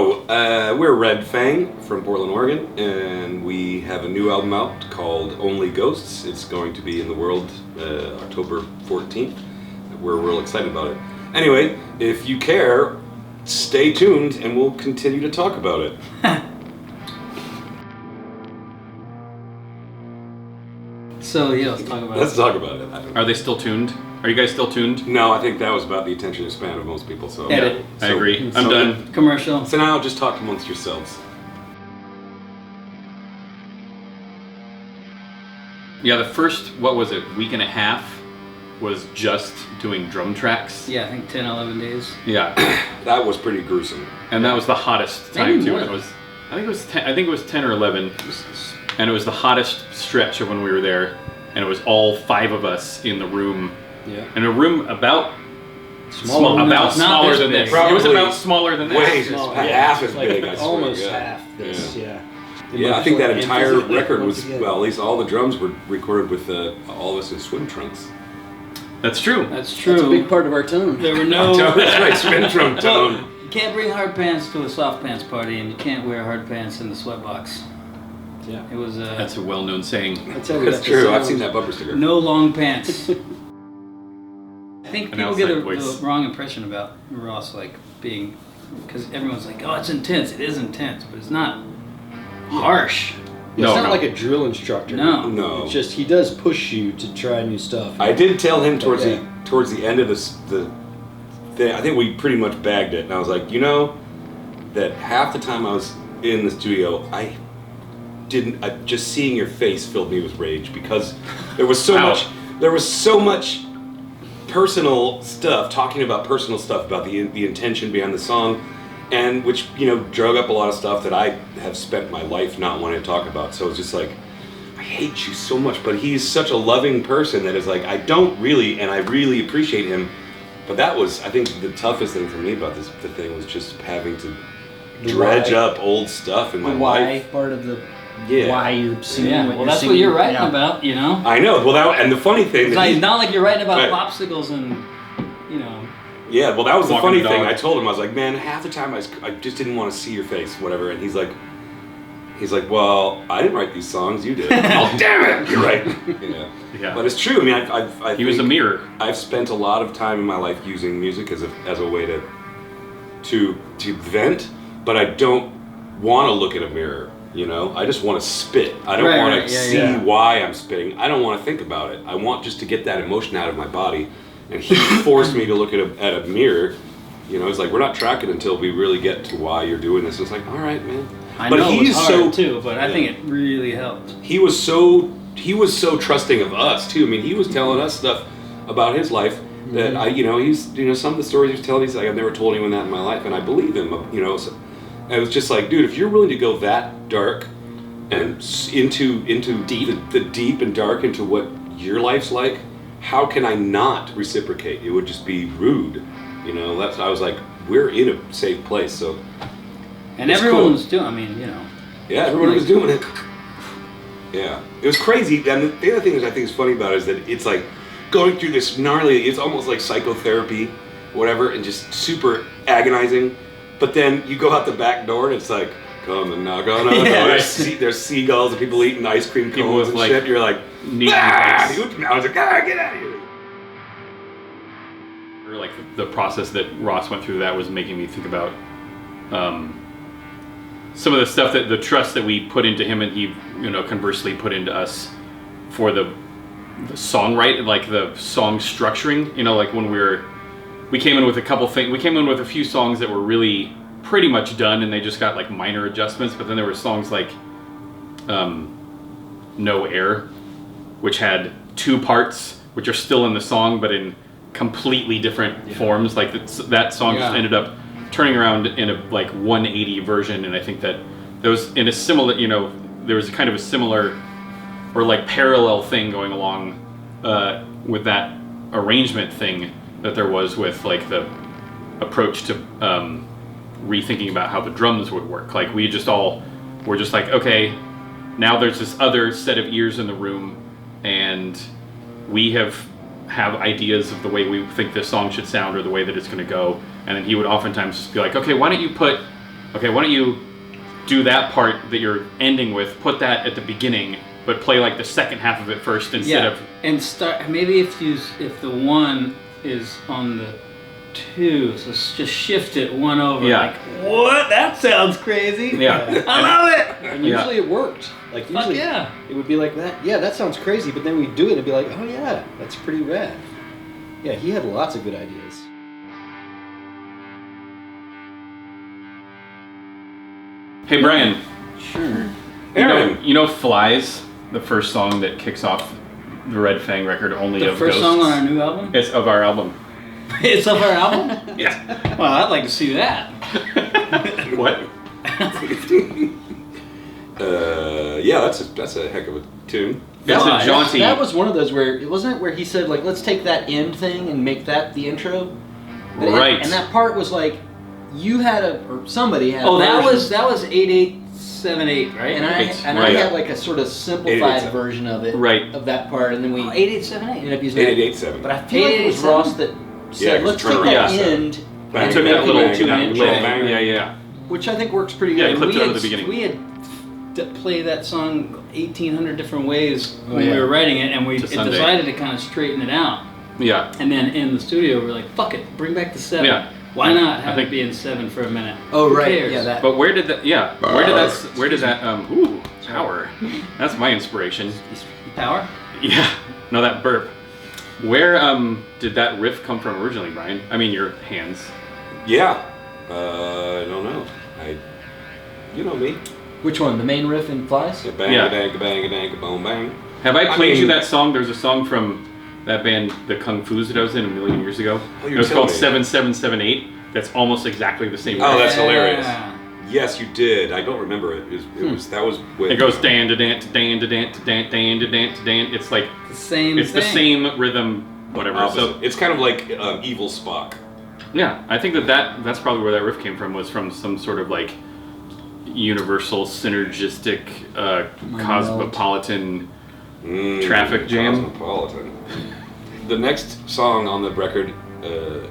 So, we're Red Fang from Portland, Oregon, and we have a new album out called Only Ghosts. It's going to be in the world October 14th. We're real excited about it. Anyway, if you care, stay tuned and we'll continue to talk about it. So, yeah, let's talk about Let's it. talk about it. Are they still tuned? Are you guys still tuned? No, I think that was about the attention span of most people. So Edit. yeah. I agree. I'm so- done. Commercial. So now just talk amongst yourselves. Yeah, the first, what was it, week and a half was just doing drum tracks. Yeah, I think 10, 11 days. Yeah. That was pretty gruesome. And that was the hottest time Maybe too. more. It was I think it was 10 or 11. And it was the hottest stretch of when we were there, and it was all 5 of us in the room. Yeah. In a room about Smaller. No, about it's not smaller this than big. this. It was Probably about smaller than way this. Small, half as like big, I swear. almost yeah. half this, yeah. Yeah, I think that entire Amplified record once was, again. well, at least all the drums were recorded with all of us in swim trunks. That's true. That's true. That's a big part of our tone. There were no... That's right, swim trunk tone. You can't bring hard pants to a soft pants party, and you can't wear hard pants in the sweatbox. Yeah. It was That's a well-known saying. That's how we That's got the true, I've sound. seen that bumper sticker. no long pants. I think An people get outside voice. the wrong impression about Ross, like, being... Because everyone's like, oh, it's intense. It is intense, but it's not harsh. Yeah, No, it's not no. like a drill instructor. No. No. It's just he does push you to try new stuff. I did tell him towards Okay. the end of the thing, I think we pretty much bagged it, and I was like, you know, that half the time I was in the studio, just seeing your face filled me with rage because there was so Wow. much personal stuff, talking about personal stuff, about the intention behind the song, and which, you know, drug up a lot of stuff that I have spent my life not wanting to talk about. So it's just like, I hate you so much, but he's such a loving person that is like, I don't really, and I really appreciate him. But that was, I think, the toughest thing for me about the thing was just having to dredge why. up old stuff in my the why life. part of the Yeah. why you're singing. Yeah, what well, you're that's singing. what you're writing Yeah. about, you know? I know. Well, and the funny thing It's that like, not like you're writing about Right. popsicles and, you know... yeah, well, that was the Walking funny the thing. dog. I told him, I was like, man, half the time I just didn't want to see your face, whatever. And he's like, well, I didn't write these songs, you did. Oh, damn it, you're right. Yeah. Yeah. But it's true. I mean, I He was a think mirror. I've spent a lot of time in my life using music as a way to vent, but I don't want to look at a mirror. You know, I just want to spit. I don't Right, want right, to yeah, see yeah. why I'm spitting. I don't want to think about it. I want just to get that emotion out of my body. And he forced me to look at a mirror. You know, it's like, we're not tracking until we really get to why you're doing this. It's like, all right, man. I But know it he's was hard, so- too, but I Yeah. think it really helped. He was so trusting of us too. I mean, he was telling us stuff about his life that some of the stories he's telling, he's like, I've never told anyone that in my life, and I believe him. You know, so, and it was just like, dude, if you're willing to go that dark and into deep, the deep and dark into what your life's like, how can I not reciprocate? It would just be rude. You know, I was like, we're in a safe place, so. And It's everyone cool. was doing, I mean, you know. Yeah, everyone was doing it. Yeah, it was crazy. And the other thing that I think is funny about it is that it's like going through this gnarly, it's almost like psychotherapy, whatever, and just super agonizing. But then you go out the back door and it's like, come and knock on our door. Yeah. There's seagulls and people eating ice cream People cones with, and like, shit. You're like, neat ah! bikes. I was like, get out of here. Or like the process that Ross went through, that was making me think about some of the stuff, that the trust that we put into him and he, you know, conversely put into us for the songwriting, like the song structuring. You know, like when we came in with a couple things, we came in with a few songs that were really pretty much done and they just got like minor adjustments, but then there were songs like No Air, which had 2 parts, which are still in the song, but in completely different forms. Like that song just Yeah. ended up turning around in a like 180 version, and I think that there was in a similar, you know, there was kind of a similar or like parallel thing going along with that arrangement thing that there was with like the approach to rethinking about how the drums would work. Like we just all were just like, okay, now there's this other set of ears in the room, and we have ideas of the way we think this song should sound or the way that it's going to go. And then he would oftentimes just be like, okay, why don't you put okay, why don't you do that part that you're ending with, put that at the beginning, but play like the second half of it first instead of... And start, maybe if the 1 is on the 2, so just shift it 1 over. Yeah. Like, what? That sounds crazy. Yeah. I love it. And usually it worked. Like Fuck usually yeah. it would be like that. Yeah, that sounds crazy. But then we'd do it and be like, oh yeah, that's pretty rad. Yeah, he had lots of good ideas. Hey, Brian. Sure. Aaron. You know Flies, the first song that kicks off the Red Fang record, Only The of first Ghosts? song on our new album? It's of our album. It's of our album? Yeah. Well, I'd like to see that. What? Yeah, that's a heck of a tune. It's a jaunty... That was one of those where it wasn't it where he said like, let's take that end thing and make that the intro. Right. And that part was like, you had or somebody had. Oh, a that version. was 8878, right? And I Right. had like a sort of simplified 88. version of it. Right. Of that part, and then we 8878. ended up using that. 8887. But I feel like it was 88. Ross that Yeah, said, 'cause let's turn take around, that so- end, Bang, I took bang, that little bang, 2 bang, minute bang, bang. bang. Yeah. which I think works pretty Yeah, good. clipped We it out had, at the beginning. we had played that song 1,800 different ways when yeah. we were writing it, and we To Sunday. decided to kind of straighten it out. Yeah. And then in the studio, we were like, fuck it, bring back the 7. Yeah. Why not have I think- it be in 7 for a minute? Oh Who right, cares? yeah, that. But where did that ooh, power. That's my inspiration. Power? Yeah. No, that burp. Where did that riff come from originally, Brian? I mean, your hands. Yeah. I don't know. You know me. Which one? The main riff in Flies? Yeah, bang, Yeah. bang, bang, bang, boom, bang. Have I I played you mean- that song? There's a song from that band, the Kung Fu's, that I was in a million years ago. Oh, It you're was called telling me. 7778. That's almost exactly the same. Oh, riff. that's hilarious. Yeah. Yes, you did. I don't remember it. That was with. It goes dan to dan to dan to dan to dan dan to dan to dan. It's like The same it's the thing. same rhythm, whatever. opposite. So It's kind of like Evil Spock. yeah, I think that's probably where that riff came from. Was from some sort of like universal synergistic cosmopolitan. Traffic jam. Cosmopolitan. The next song on the record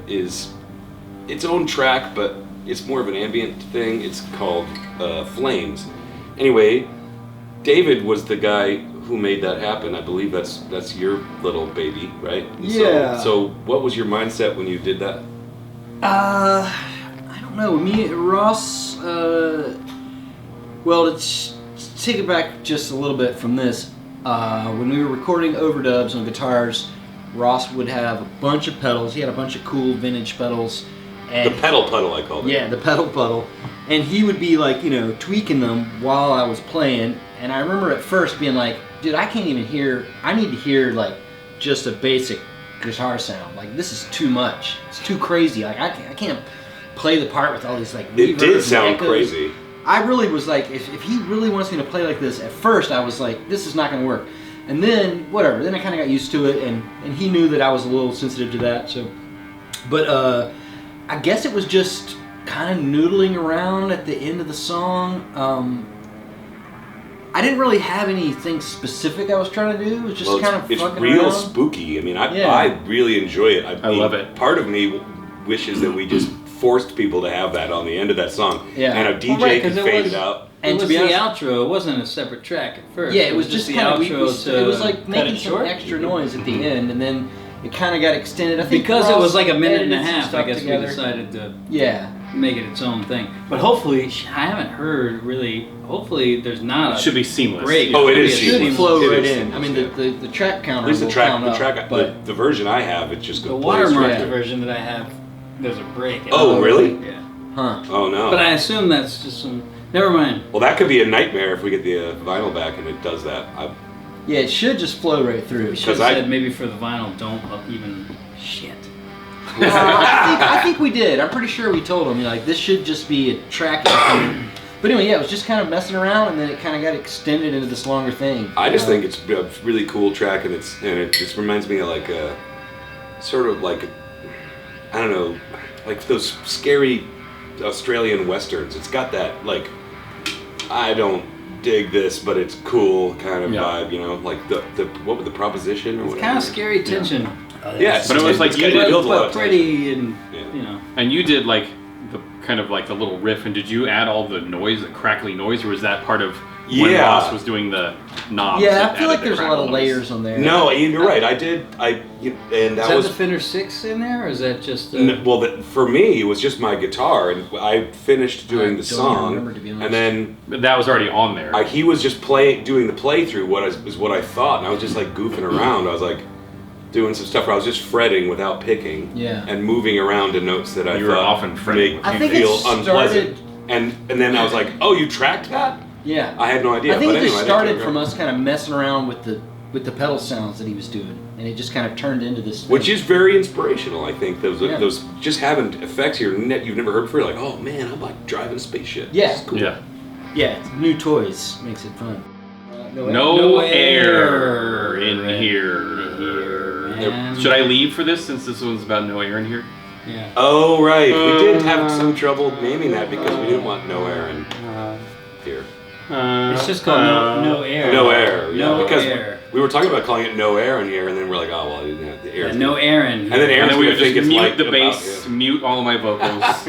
is its own track, but it's more of an ambient thing. It's called Flames. Anyway, David was the guy who made that happen. I believe that's your little baby, right? Yeah. So what was your mindset when you did that? I don't know. Me, Ross. Well, let's take it back just a little bit from this. When we were recording overdubs on guitars, Ross would have a bunch of pedals. He had a bunch of cool vintage pedals. And The pedal puddle, I called it. yeah, the pedal puddle. And he would be like, tweaking them while I was playing. And I remember at first being like, dude, I can't even hear, I need to hear like just a basic guitar sound. Like this is too much. It's too crazy. Like I can't play the part with all these like It reverbs did and sound echoes. crazy. I really was like, if he really wants me to play like this, at first I was like, this is not going to work. And then, whatever, then I kind of got used to it, and he knew that I was a little sensitive to that, so. But I guess it was just kind of noodling around at the end of the song. I didn't really have anything specific I was trying to do. It was just Well, kind of it's fucking real around. spooky. I mean, Yeah. I really enjoy it. I love it. Part of me wishes that we just forced people to have that on the end of that song. Yeah. And a DJ Well, right, could 'cause it fade was- it out. And it to was be the honest- outro. It wasn't a separate track at first. Yeah, it was just just the kind of, outro to it was like cut making it some short. extra noise at the end, and then it kind of got extended. I think Because it Ross was like a minute and a edited some half, I stuff guess together. we decided to Yeah. make it its own thing. But hopefully, I haven't heard really. Hopefully, there's not. It should be seamless. break. Oh, it is It's It gonna seamless. be flow It right is in. seamless, I mean, yeah. the track counter At least the will track, count the up, track, but the version I have, it just The goes. watermark Yeah. version that I have, there's a break. Oh, really? Yeah. huh? Oh no. But I assume that's just some. Never mind. Well, that could be a nightmare if we get the vinyl back and it does that. Yeah, it should just flow right through. We should have 'Cause I- said maybe for the vinyl, don't even shit. I think we did. I'm pretty sure we told him, like, this should just be a track. But anyway, yeah, it was just kind of messing around, and then it kind of got extended into this longer thing. I just think it's a really cool track, and it just reminds me of like a sort of like I don't know, like those scary Australian westerns. It's got that like I don't dig this, but it's cool kind of Yeah. vibe, like the what was the proposition or It's whatever. kind of scary tension. Yeah, But it was like you it did- builds a lot But of pretty tension. and Yeah. you know. And you did like kind of like the little riff, and did you add all the noise, the crackly noise, or was that part of when Yeah. Ross was doing the knobs? Yeah, that I feel like added the there's a lot crackle of noise? layers on there. No, you're right. And Is that that was the Fender 6 in there, or is that just... well. For me, it was just my guitar, and I finished doing the don't even song, remember, to be honest. and then But that was already on there. he was just doing the playthrough. What I thought, and I was just like goofing around. I was like doing some stuff where I was just fretting without picking, Yeah. and moving around to notes that I You were thought often fretting. make I me think feel it started- unpleasant. And then I was like, oh, you tracked that? Yeah. I had no idea. I think but it anyway, just I started didn't from us kind of messing around with the pedal sounds that he was doing, and it just kind of turned into this thing. Which is very inspirational, I think. Yeah. Those just having effects you've never heard before. Like, oh man, I'm like driving a spaceship. Yeah. It's cool. Yeah. Yeah, it's new toys makes it fun. No air air in here. Man. Should I leave for this since this one's about no air in here? Yeah. Oh right, we did have some trouble naming that because we didn't want no air in here. It's just called no air. No air. Yeah, No because air. we were talking about calling it no air in here, and then we're like, oh well, I didn't have the air. Yeah, no air in here. And then And Aaron's then we gonna would just think it's mute like the about- bass, yeah. mute all of my vocals,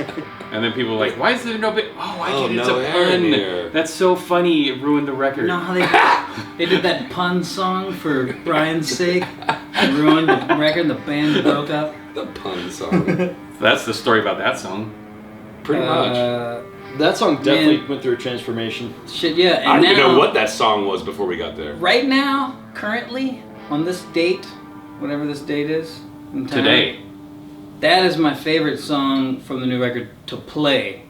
and then people were like, "Why is there no bass? Oh, I Oh, get it. It's no a air in pun. here. That's so funny. It ruined the record." You know how they did that pun song for Brian's sake? It ruined the record and the band broke up? The pun song. That's the story about that song. Pretty much. That song definitely Man. went through a transformation. Shit, yeah. And I didn't even now, know what that song was before we got there. Right now, currently, on this date, whatever this date is, in time, Today. that is my favorite song from the new record to play.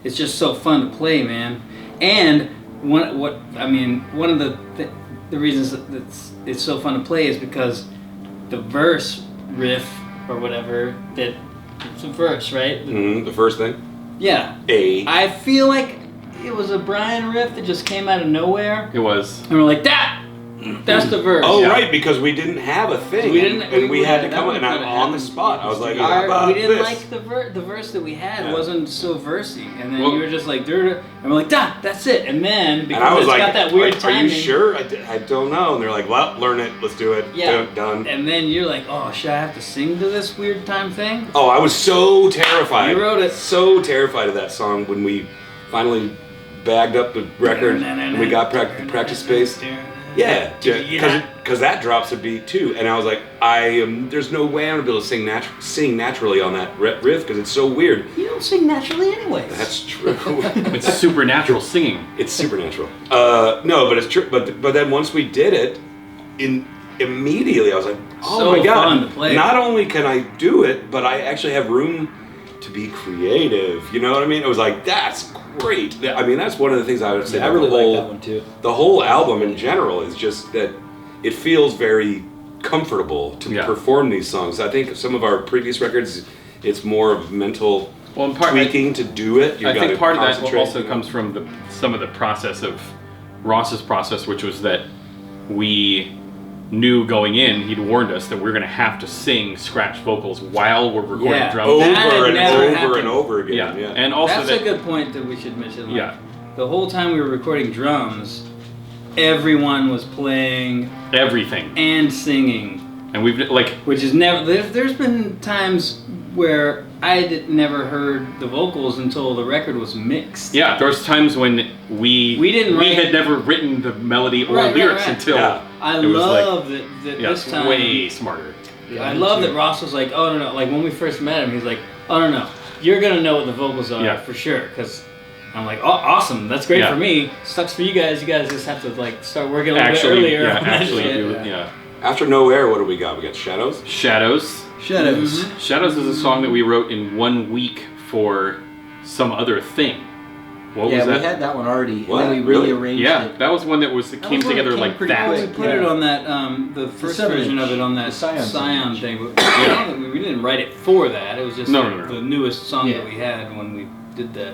It's just so fun to play, man. And one of the reasons that it's so fun to play is because the verse riff or whatever, that it's a verse, right? The first thing. Yeah. I feel like it was a Brian riff that just came out of nowhere, It was. and we're like, that's the verse. Oh Yeah. right, because we didn't have a thing, We didn't- and we had to that come one and I'm could've on the happened. spot. I was like, Our- how about we didn't this? like the verse that we had. Yeah. Wasn't so versy, and then Well- you were just like, "Durr," and we're like, that's it. And then because And I was it's like, got that weird are timing, you sure? I don't know. And they're like, well, learn it. Let's do it. Yeah. Done. And then you're like, oh, should I have to sing to this weird time thing? Oh, I was so terrified. You wrote it. So terrified of that song when we finally bagged up the record and we got practice space. Yeah, because that drops a beat too, and I was like, there's no way I'm gonna be able to sing naturally on that riff because it's so weird. You don't sing naturally, anyways. That's true. It's supernatural singing. It's supernatural. No, but it's true. But then once we did it, immediately I was like, oh So my god! fun to play. Not only can I do it, but I actually have room to be creative. You know what I mean? It was like, that's great. I mean, that's one of the things I would say. I about really the whole, like that one too. The whole album in general is just that it feels very comfortable to Yeah. perform these songs. I think some of our previous records, it's more of mental Well, in part, tweaking to do it. I think part of that concentrate, also you know? comes from some of the process of Ross's process, which was that we knew going in, he'd warned us that we're going to have to sing scratch vocals while we're recording Yeah. drums. That had over and never over happened. and over again. Yeah. Yeah. And also That's that a good point that we should mention. Like, Yeah. The whole time we were recording drums, everyone was playing everything. and singing. And we've like Which is never. There's been times where I never heard the vocals until the record was mixed. yeah, there was times when we didn't write- had never written the melody or Right, lyrics right. until Yeah. I it was love that yeah, this time. way smarter. I love that Ross was like, oh no, like when we first met him, he's like, oh no, you're gonna know what the vocals are Yeah. for sure, because I'm like, oh, awesome, that's great Yeah. for me. Sucks for you guys. You guys just have to like start working a little Actually, bit earlier. yeah, on that actually, shit. yeah. After No Air, what do we got? We got Shadows. Shadows. Shadows. Mm-hmm. Shadows is a song that we wrote in 1 week for some other thing. What Yeah, was that? we had that one already, What? and then we Really? rearranged Yeah, it. that was one that was That came was one that together came like pretty that. We quick. put it on that the first 7 version inch. of it on that The Scion Scion 7 thing. But I don't think we didn't write it for that. It was just No, like no, no. the newest song Yeah. that we had when we did that,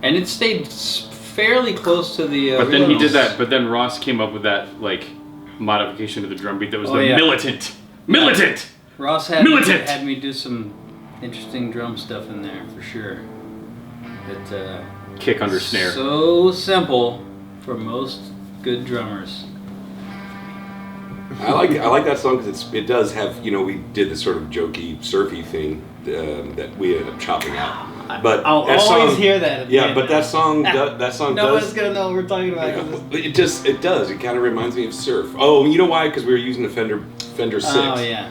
and it stayed fairly close to the. But then he did originals. that. But then Ross came up with that like modification of the drum beat that was Oh, the yeah. militant. Ross had Militant! had me do some interesting drum stuff in there for sure. It Kick under snare. so simple for most good drummers. I like that song because it does have, we did this sort of jokey surfy thing that we ended up chopping out. But I'll that always song, hear that. At the yeah, end. but that song No one's does. gonna know what we're talking about. It does. It kind of reminds me of Surf. Oh, you know why? Because we were using the Fender 6. Oh yeah.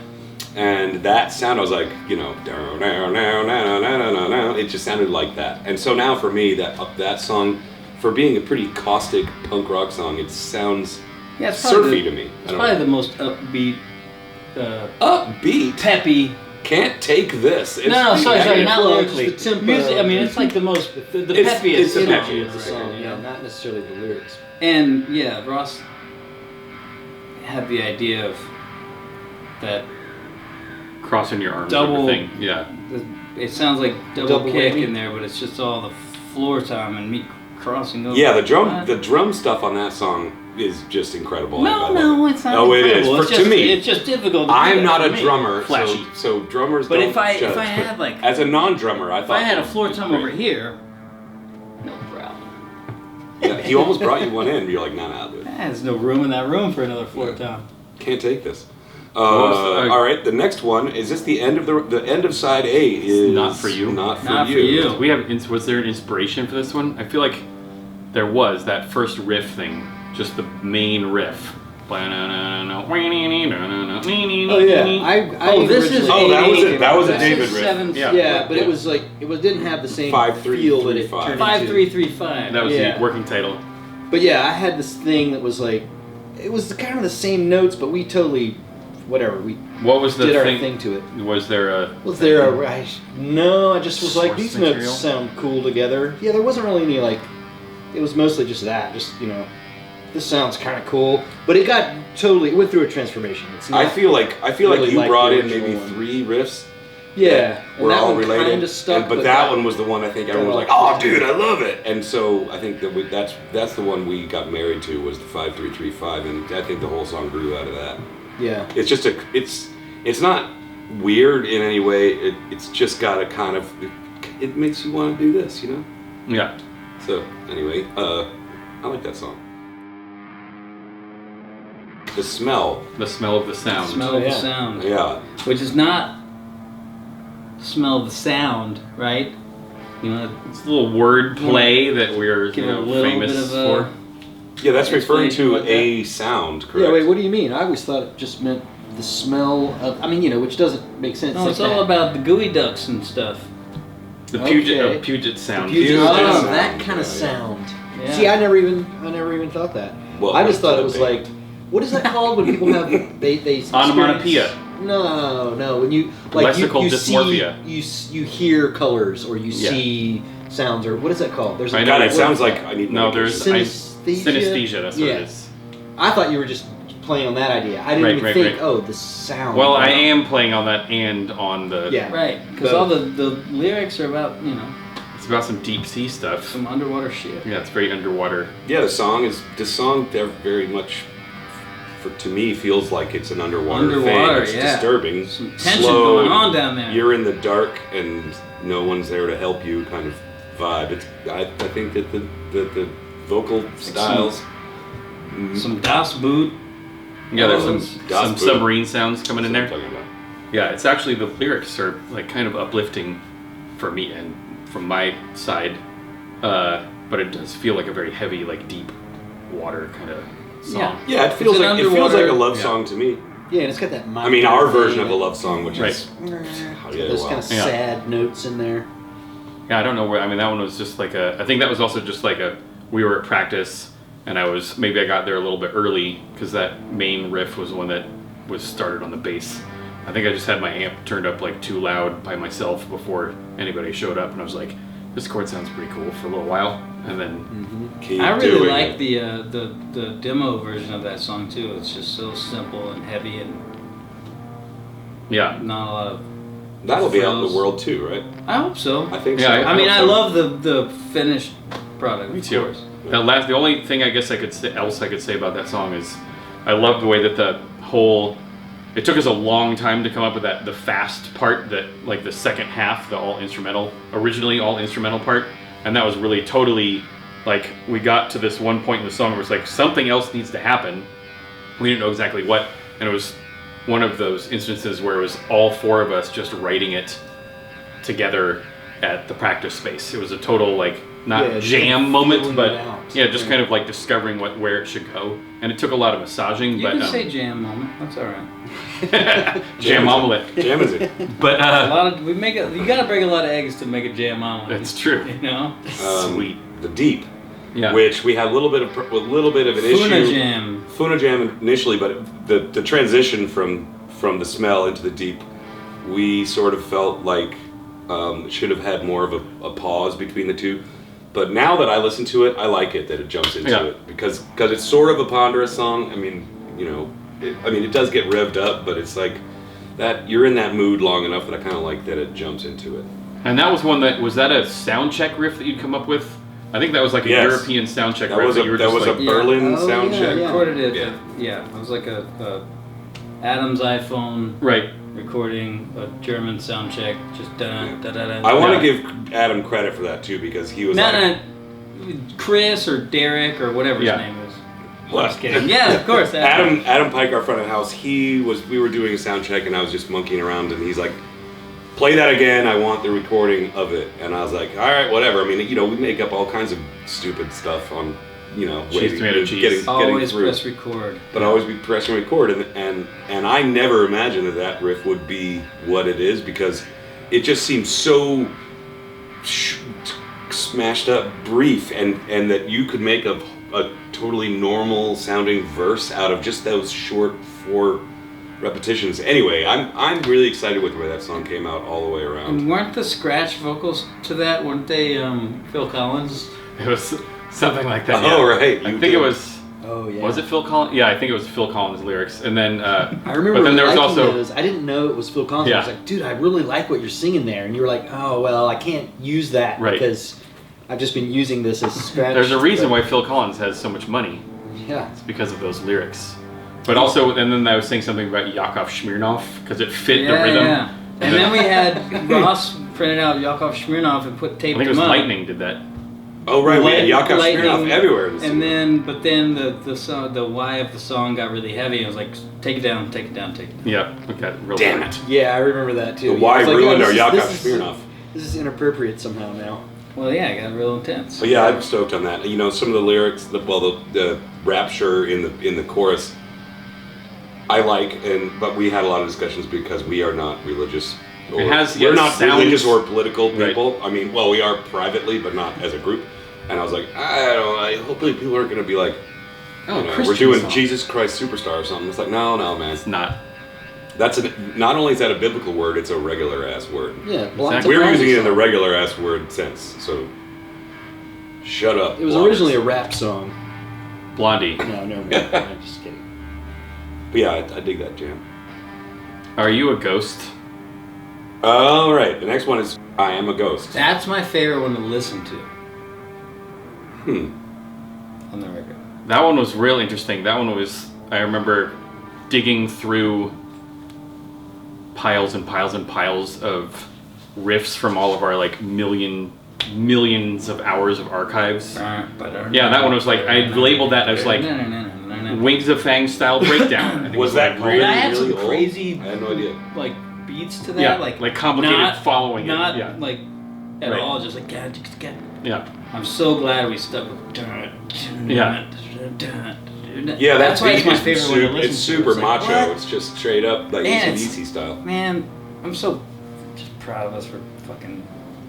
And that sound, I was like, it just sounded like that. And so now for me, that song, for being a pretty caustic punk rock song, it sounds Yeah, it's surfy to me. It's probably the most upbeat, upbeat. peppy. Can't take this. It's No, sorry, not Well, lyrically. just the tempo. Music, I mean, it's like the most, the It's- peppiest it's the song peppiest, on the the record, song, you yeah, know? not necessarily the lyrics. And yeah, Ross had the idea of that. Crossing your arms Double- over thing. Yeah. It sounds like double Double kick whammy. in there, but it's just all the floor time and me crossing over. Yeah, the What? drum stuff on that song is just incredible. I No, love no, it. it's not. Oh, it is. incredible. For, It's to just, me, it's just difficult. To do I'm that not for a me. drummer, Flashy. so drummers But don't if I judge. had like as a non-drummer, I if thought I had a it floor was tom great. over here, no problem. Yeah, he almost brought you one in. You're like, nah, dude. There's no room in that room for another floor tom. Can't take this. was the- All right, the next one is this. The end of the end of side A is Not For You? Not for Not you. For You. We have. Was there an inspiration for this one? I feel like there was that first riff thing, just the main riff. Oh yeah, Oh, this is Oh, that was a- it. That was a this David is riff. seven, Yeah. yeah, but it was like didn't have the same 5-3-3-5. feel that it turned 5335. That was Yeah. the working title. But yeah, I had this thing that was like, it was kind of the same notes, but we totally, whatever, we What was the did our thing? thing to it. Was there a? Was there a no? I just was like, Source these material? notes sound cool together. Yeah, there wasn't really any like. It was mostly just that, just this sounds kind of cool. But it got totally. It went through a transformation. It's not, I feel like really you like brought the in maybe original one. 3 riffs. yeah, and We're that all one related. kind of stuck. but that one was the one I think everyone was like, all- "Oh, dude, I love it!" And so I think that's the one we got married to was the 5-3-3-5, and I think the whole song grew out of that. Yeah. It's just it's not weird in any way. It's just got a kind of it makes you want to do this, Yeah. So anyway, I like that song. The smell, The smell of the sound. Smell of Yeah. the sound. yeah. Which is not the smell of the sound, right? It's a little word play that we're Give a little famous bit of for. Yeah, that's referring to Explanation a sound, correct? Yeah. Wait. What do you mean? I always thought it just meant the smell of. I mean, which doesn't make sense. No, it's like all that. about the gooey ducks and stuff. The Puget, Okay. Puget sound. Puget Oh, sound, that kind of yeah. sound. Yeah. See, I never even thought that. Well, I just thought to it was the like, what is that called when people have they Onomatopoeia. experience- No, when you like you Lexical dysmorphia. see you hear colors or you Yeah. see sounds or what is that called? There's a I know, God, it what sounds is like I need No, medication. there's Synesthesia? synesthesia. That's what Yeah. it is. I thought you were just playing on that idea. I didn't Right, even right, think, right. oh, the sound. Well, I am playing on that and on the. Yeah. Right, because Both. all the lyrics are about, It's about some deep sea stuff. some underwater shit. Yeah, it's very underwater. Yeah, this song very much, to me, feels like it's an underwater thing. Underwater, It's yeah. disturbing, Some tension slow, going on down there. You're in the dark and no one's there to help you, kind of vibe. I think that the vocal styles. Some Das Boot. Yeah, there's Oh, some Das Boot. submarine sounds coming in That's there. what I'm talking about. Yeah, it's actually the lyrics are like kind of uplifting for me and from my side, but it does feel like a very heavy, like deep water kind of song. Yeah, it feels an like a underwater- love Yeah. song to me. Yeah, and it's got that. I mean, our version of a love song, which Right. is Those kind of Yeah. sad notes in there. Yeah, I don't know where. I mean, that one was just like I think that was also just like we were at practice, and maybe I got there a little bit early because that main riff was the one that was started on the bass. I think I just had my amp turned up like too loud by myself before anybody showed up, and I was like, this chord sounds pretty cool for a little while, and then Keep I really doing like it. the demo version of that song too. It's just so simple and heavy and yeah, not a lot of. That'll be out in the frills. world too, right? I hope so. I think Yeah, so. I mean, I hope so. love the finished product. Me of too. course. The only thing I guess I could say about that song is I love the way that the whole. It took us a long time to come up with the fast part, that like the second half, the originally all instrumental part, and that was really totally like we got to this one point in the song where it's like something else needs to happen. We didn't know exactly what, and it was one of those instances where it was all four of us just writing it together at the practice space. It was a total like not Yeah, jam just moment, feeling but it out. yeah, just kind of like discovering where it should go. And it took a lot of massaging, You but can say jam moment. That's all right. jam omelet. Jam is it? But A lot of you gotta break a lot of eggs to make a jam omelet. it's true. You know. Sweet. The Deep, Yeah. which we had a little bit of an issue. Funa jam. Funa Jam initially, but the transition from the smell into the Deep, we sort of felt like it should have had more of a pause between the two. But now that I listen to it, I like it that it jumps into it because it's sort of a ponderous song. I mean, you know, it does get revved up, but it's like that you're in that mood long enough that I kind of like that it jumps into it. And that was one was that a sound check riff that you'd come up with? I think that was like a Yes. European sound check That riff was that you were that just was like, a Berlin Oh, sound yeah, check. yeah. Recorded it. Yeah. Yeah. It was like a Adam's iPhone right. recording a German sound check. Just da da da da. I want to give Adam credit for that too because he was No, Chris or Derek or whatever his name is. What? Just kidding. Yeah, of course. Adam Pike, our front of house, we were doing a sound check and I was just monkeying around and he's like, play that again, I want the recording of it. And I was like, all right, whatever. I mean, you know, we make up all kinds of stupid stuff on, you know, Cheese, tomato, cheese. getting Always through. press record. But always be pressing record and I never imagined that riff would be what it is because it just seems so smashed up brief and that you could make a totally normal sounding verse out of just those short 4 repetitions. Anyway, I'm really excited with the way that song came out all the way around. And weren't the scratch vocals to that? Weren't they Phil Collins? It was something like that. Oh, yeah. right. I You think did. it was. Oh yeah. Was it Phil Collins? Yeah, I think it was Phil Collins' lyrics. And then I remember but then there was liking also those. I didn't know it was Phil Collins. Yeah. I was like, dude, I really like what you're singing there. And you were like, oh well, I can't use that Right. because I've just been using this as scratch. there's a reason but- why Phil Collins has so much money. Yeah. It's because of those lyrics. But also, and then I was saying something about Yakov Smirnoff because it fit the rhythm. Yeah. And then we had Ross printed out Yakov Smirnoff and I taped think it was him up. Lightning did that. Oh right, we had Yakov Lightning, Smirnoff everywhere in the and but then the song, the Y of the song got really heavy. And I was like, take it down, take it down, take it down. Yeah, we got real. Damn it. Yeah, I remember that too. The Y It's like, ruined oh, our this Yakov is- Smirnoff. This is inappropriate somehow now. Well, yeah, it got real intense. But yeah, I'm stoked on that. You know, some of the lyrics, the rapture in the chorus, I like, but we had a lot of discussions because we are not religious. It has- we're it not sounds- religious or political Right. people. I mean, well, we are privately, but not as a group. And I was like, hopefully people aren't going to be like, Oh, you know, we're Christian doing song. Jesus Christ Superstar or something. It's like, no, man. It's not. Not only is that a biblical word, it's a regular ass word. Yeah, Exactly. We're using it in the regular ass word sense. So, shut up. It was Blondes. originally a rap song. Blondie. No, never mind. I'm just kidding. But yeah, I dig that jam. Are you a ghost? All right, the next one is I Am a Ghost. That's my favorite one to listen to Hmm. on the record. That one was real interesting. That one was, I remember digging through piles and piles and piles of riffs from all of our like millions of hours of archives. Yeah, that one was like, I labeled that as like Wings of Fang style breakdown. I think Was is what I that called really, it. I had some really old? crazy- I had no idea. like beats to that, Yeah, like complicated not, following not it. Yeah. like at Right. all, just like just get. Yeah. I'm so glad we stuck with. Yeah. Yeah, that's why it's my beat favorite is one to super, listen it's to. super It's like, macho. what? It's just straight up like Man, it's- AC/DC style. Man, I'm so just proud of us for fucking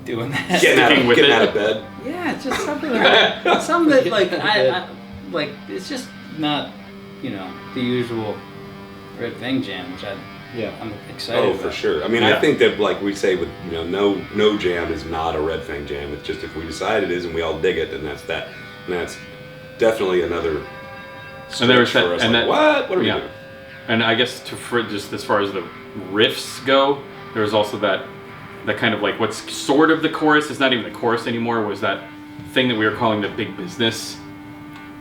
doing that. Sticking with Getting it. out of bed. Yeah, it's just something like something that like I like. It's just not, you know, the usual Red Fang jam, which I'm excited Oh, about. for sure. I mean, Yeah. I think that like we say with no jam is not a Red Fang jam. It's just if we decide it is and we all dig it, then that's that. And that's definitely another. And there was stretch that- for us, and like, that- what? What are we yeah. doing? And I guess for just as far as the riffs go, there was also that kind of like what's sort of the chorus. It's not even the chorus anymore. Was that thing that we were calling the big business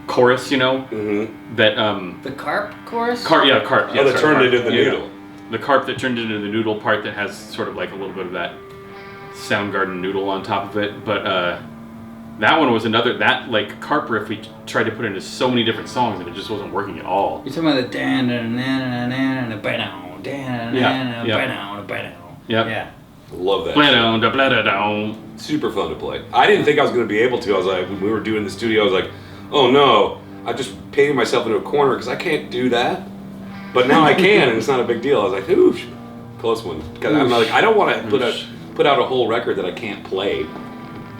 chorus? You know Mm-hmm. that The carp chorus. carp. Yeah, Oh, that turned into the noodle. The carp that turned into the noodle part that has sort of like a little bit of that Soundgarden noodle on top of it. But that one was another that like carp riff we tried to put into so many different songs and it just wasn't working at all. You're talking about the dan dan dan dan dan dan dan dan dan dan dan. Yeah. Yeah. Love that. Blah-dum, da, blah-da-dum. Super fun to play. I didn't think I was going to be able to. I was like, when we were doing the studio, I was like, oh no, I just painted myself into a corner because I can't do that. But now I can, and it's not a big deal. I was like, ooh, close one. Because I'm like, I don't want to put out a whole record that I can't play.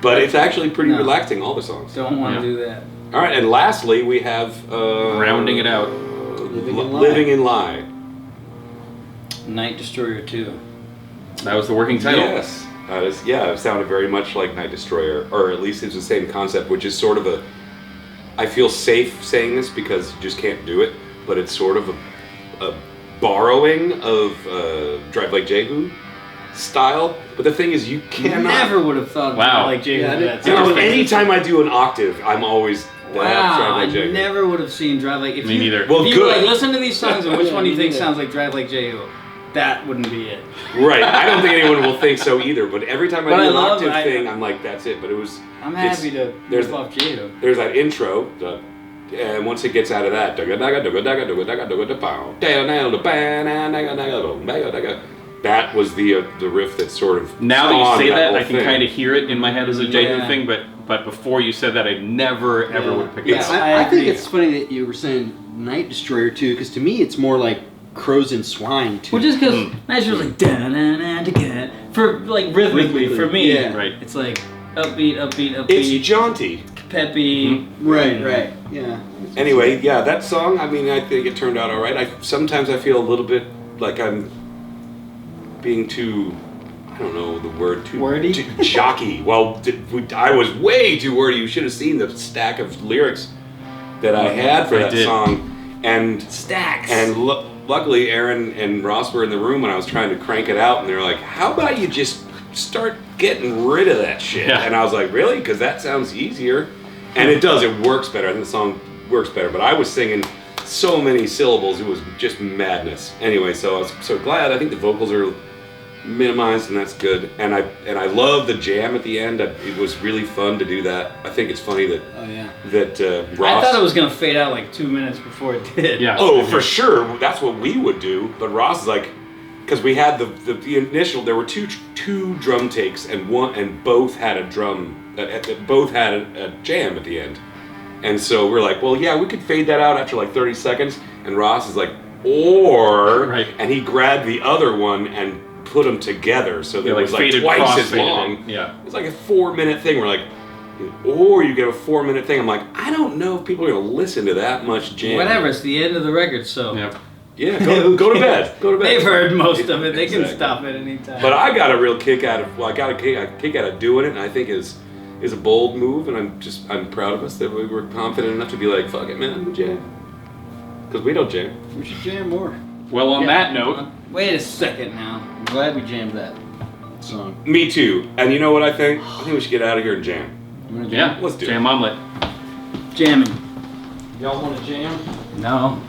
But it's actually pretty relaxing, all the songs. Don't want to do that. All right, and lastly, we have... Rounding it out. Living in Lie. Night Destroyer 2. That was the working title. Yes. It sounded very much like Night Destroyer, or at least it's the same concept, which is sort of a... I feel safe saying this because you just can't do it, but it's sort of a borrowing of Drive Like Jehu style. But the thing is, you cannot... Never would have thought Wow. like Jehu. Anytime I do an octave, I'm always... Wow, Drive Like I Jehu. never would have seen Drive Like... Me neither. Well, if you good. like, listen to these songs and which one do you think sounds like Drive Like Jehu? That wouldn't be it. Right. I don't think anyone will think so either, but every time I But do I an love- octave I- thing, I'm like, that's it. But it was... I'm happy to there's- rip off Jehu. There's that intro, and once it gets out of that, that was the riff that sort of... Now that you say that, whole I can thing. kind of hear it in my head as a Jehu Yeah. thing, but before you said that, I never ever would have picked Yes. that up. I think agree. it's funny that you were saying Night Destroyer 2, because to me it's more like Crows and Swine 2. Well, just because Night Destroyer's like da-na-na-da-ga, for like rhythmically for me, Yeah. Right. it's like upbeat, It's jaunty. peppy. Right, yeah. Anyway, yeah, that song, I mean, I think it turned out all right. Sometimes I feel a little bit like I'm being too, I don't know the word, too Wordy? too jockey. Well, I was way too wordy. You should have seen the stack of lyrics that I had for I that did. song. And Stacks. luckily, Aaron and Ross were in the room when I was trying to crank it out, and they were like, "How about you just start getting rid of that shit?" Yeah. And I was like, "Really? Because that sounds easier." And it does. It works better. I think the song works better. But I was singing so many syllables, it was just madness. Anyway, so I was so glad. I think the vocals are minimized, and that's good. And I love the jam at the end. It was really fun to do that. I think it's funny that Oh yeah. Ross. I thought it was gonna fade out like 2 minutes before it did. Yeah. Oh, for sure. That's what we would do. But Ross is like, because we had the initial. There were two drum takes, and both had a drum. Both had a jam at the end. And so we're like, well, yeah, we could fade that out after like 30 seconds. And Ross is like, Right. and he grabbed the other one and put them together, so that it like was like faded, twice as cross-faded long. it. Yeah. It's like a 4-minute thing. We're like, or you get a 4-minute thing. I'm like, I don't know if people are gonna listen to that much jam. Whatever. It's the end of the record, so Yeah. Yeah, go to bed. Go to bed. they've heard most of it. They can Exactly. stop at any time. But I got a real kick out of. Well, I got a kick out of doing it, and I think is a bold move, and I'm proud of us that we were confident enough to be like, fuck it, man, we'll jam. Because we don't jam. We should jam more. Well, on that note, Wait a second now. I'm glad we jammed that song. Me too. And you know what I think? I think we should get out of here and jam. You wanna jam? yeah, Let's do it. jam omelet. Jamming. Y'all want to jam? No.